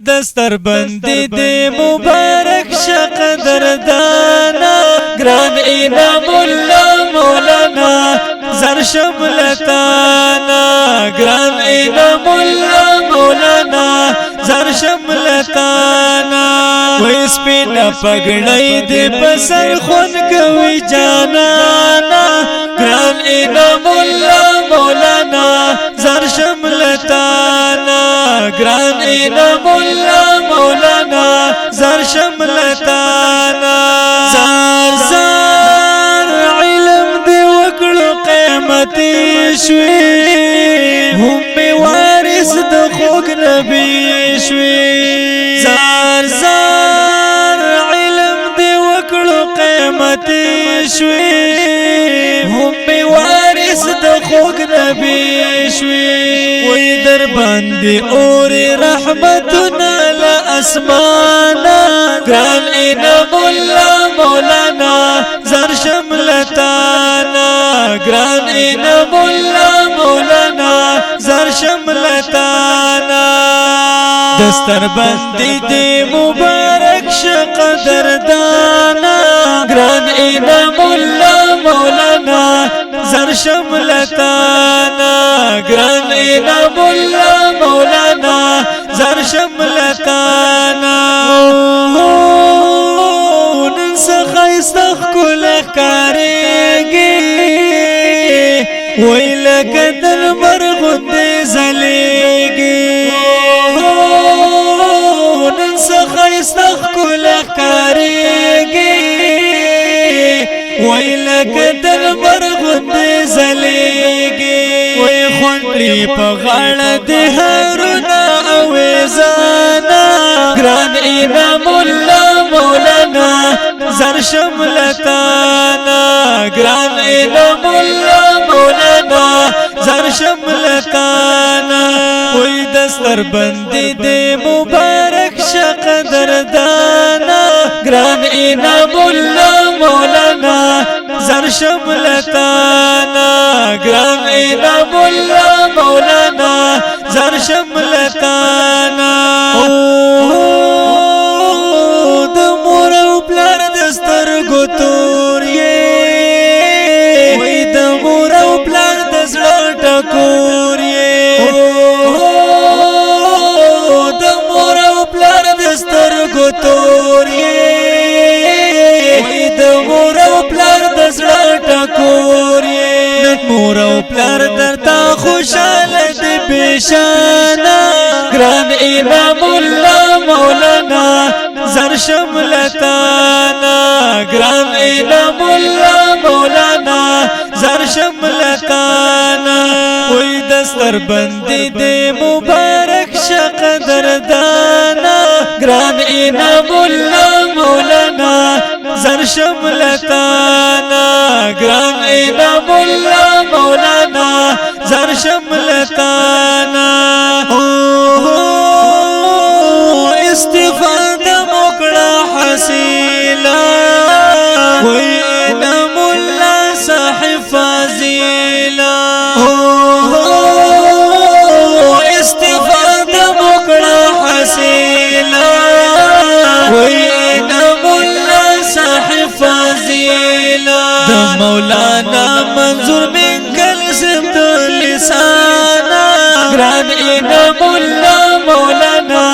دستر بندی دی مبارک شقدردانا گران انعام اللہ مولانا زر شملتانا گران انعام اللہ مولانا زر شملتانا ویس پینا پگڑی دی پسر خون کوي جانانا گران انعام اللہ مولانا زر شملتانا گران انعام اللہ مولانا زر شملتانا زار زار علم دی وکړو قیمتي شوي هم می وارث د خوږ نبی شوي زار زار علم دی وکړو قیمتي شوي هم می وارث د خوږ نبی شوي وای در باندې اور رحمتنا لا اسمانا گران انعام الله مولانا زر شملتانا گران انعام الله مولانا زر شملتانا دستر بندی دی مبارک شقدردانا گران انعام الله مولانا زر شملتانا گران انعام الله مولانا زر شملتانا ننسى خيستخ كل خکاريگی ويلك دل مرغد زليگی ننسى خيستخ كل خکاريگی ويلك دل مرغد زليگی وی خونلی پا غاڑا دی هارونا اویزانا گران انعام اللہ مولانا زر شملتانا گران انعام اللہ مولانا زر شملتانا وی دستر بندی دی مبارک شقدردانا گران انعام اللہ مولانا زر شملتانا گران انعام اللہ مولانا زر شملتانا د مور او پلار دستر ګتور یې وای د مور او پلار د زړه ټکور یې د مور او پلار دستر ګتور یې وای د مور او پلار د زړه ټکور یې نن مور او پلار درته خوشاله دي بشانا گران انعام الله مولانا زر شملتانا گران انعام الله مولانا زر شملتانا وی دستر بندی دی مبارک شقدردانا گران انعام الله مولانا زر شملتانا گران انعام الله مولانا زر شملتانا استفاده مکړه حاصله وی انعام الله صاحب فاضله استفاده مکړه حاصله وی انعام الله صاحب فاضله د مولانا منظور من کلسم د لسانا گران انعام الله مولانا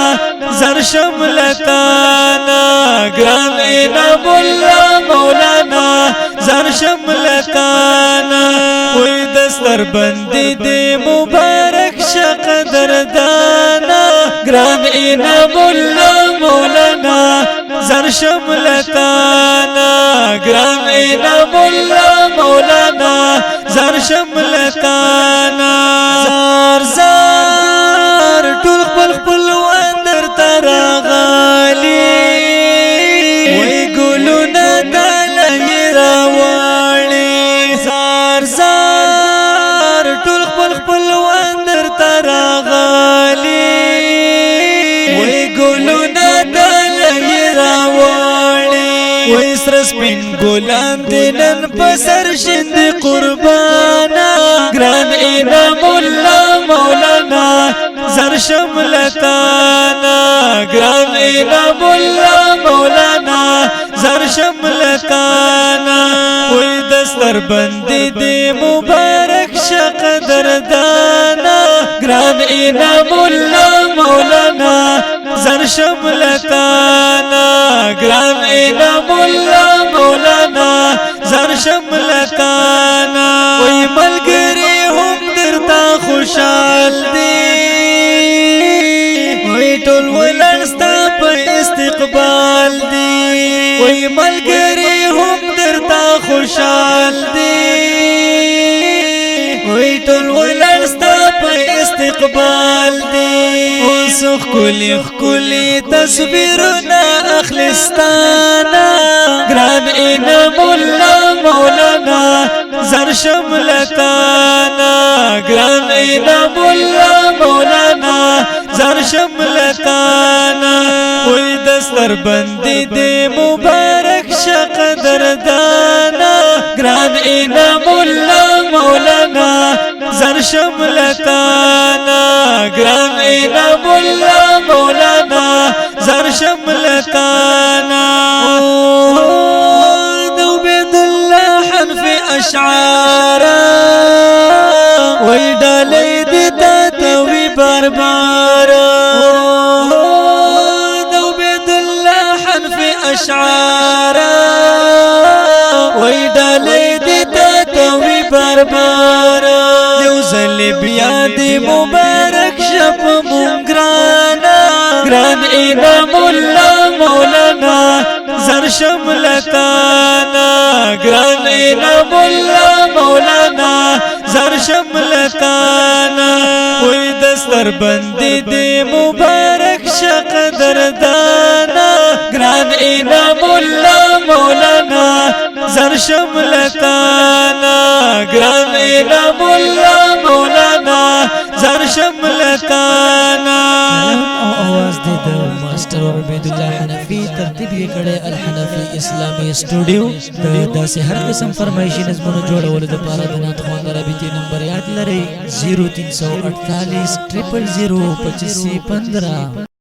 زر شملتانا گران انعام الله مولانا زر شملتانا وی دستر بندی دی مبارک شقدردانا گران انعام الله مولانا زر شملتانا گران انعام الله مولانا زر شملتانا زار زار ټول خپل خپلوان درته راغلي وی ګلونه ډاله یې راوړي زار زار ټول خپل خپلوان درته راغلي وی ګلونه ډاله یې راوړي وی سره سپین ګلان دي نن په سر شند قربانا گران انعام الله مولانا زر شملتانا گران انعام الله مولانا زر شملتانا وی دستر بندی دی مبارک شقدردانا گران انعام الله مولانا زر شملتانا گران انعام الله مولانا زر شملتانا وی ملګری هم درتا خوشحال دی وی ټول ولستا په استقبال دی وی ملګری هم درتا خوشحال دی وی ټول ولستا په استقبال دی اوس خکلی تصویرنا اخلستانا گران انعام الله مولانا زر شملتانا گران انعام الله مولانا زر شملتانا وی دستر بندی دی مبارک شقدردانا گران انعام الله مولانا زر شملتانا گران انعام الله مولانا زر شملتانا دو بيد الله حنف اشعارا وی ڈالی دیتا توی باربارا دو بيد الله حنف اشعارا وی ڈالی دیتا توی باربارا یو زل بیا دی مبارک شپ مونگرانا گران انعام الله مولانا زر شملتانا گران انعام الله مولانا زر شملتانا وی دستر بندی دی مبارک شقدردانا گران انعام الله مولانا زر شملتانا گران انعام الله مولانا زر شملتانا आवाज दे the master عبیدالله حنفی ترتیب یې کړی الحنفی اسلامی سټوډیو د داسې هر قسم فرمایشي نظمونو جوړولو دپاره د نعت خوان د رابطې نمبر یاد لرئ 0348 000 2515